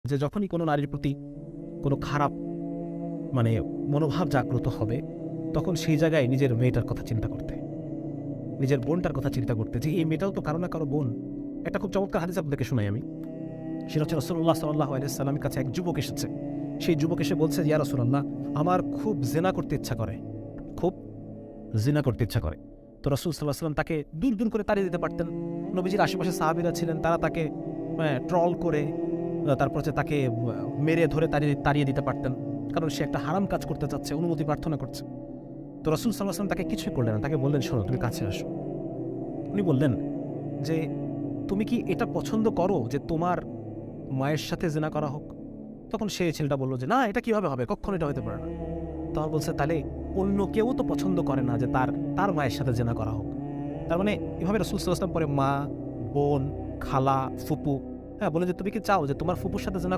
যে যখনই কোনো নারীর প্রতি কোনো খারাপ মানে মনোভাব জাগ্রত হবে, তখন সেই জায়গায় নিজের মেয়েটার কথা চিন্তা করতে, নিজের বোনটার কথা চিন্তা করতে, যে এই মেয়েটাও তো কারো না কারো বোন। একটা খুব চমৎকার হাদিস আপনাদেরকে শোনাই আমি। সেটা হচ্ছে রাসূলুল্লাহ সাল্লাল্লাহু আলাইহি ওয়াসাল্লামের কাছে এক যুবক এসেছে। সেই যুবক এসে বলছে, ইয়া রাসূলুল্লাহ, আমার খুব জিনা করতে ইচ্ছা করে, খুব জিনা করতে ইচ্ছা করে। তো রাসূল সাল্লাল্লাহু আলাইহি ওয়াসাল্লাম তাকে দূর দূর করে তাড়িয়ে দিতে পারতেন। নবীজির আশেপাশে সাহাবীরা ছিলেন, তারা তাকে ট্রল করে তারপর হচ্ছে তাকে মেরে ধরে তাড়িয়ে দিতে পারতেন, কারণ সে একটা হারাম কাজ করতে চাচ্ছে, অনুমতি প্রার্থনা করছে। তো রাসূল সাল্লাল্লাহু আলাইহি ওয়াসাল্লাম তাকে কিছুই করলেন না, তাকে বললেন, শোনো, তুমি কাছে আসো। উনি বললেন যে, তুমি কি এটা পছন্দ করো যে তোমার মায়ের সাথে জিনা করা হোক? তখন সেই ছেলেটা বলল যে, না, এটা কিভাবে হবে, কখনো এটা হতে পারে না। তখন বলছে, তাহলে অন্য কেউ তো পছন্দ করে না যে তার তার মায়ের সাথে জিনা করা হোক। তার মানে এভাবে রাসূল সাল্লাল্লাহু আলাইহি ওয়াসাল্লাম পরে মা, বোন, খালা, ফুপু, বলে যে তুমি কি চাও যে তোমার ফুপুর সাথে জিনা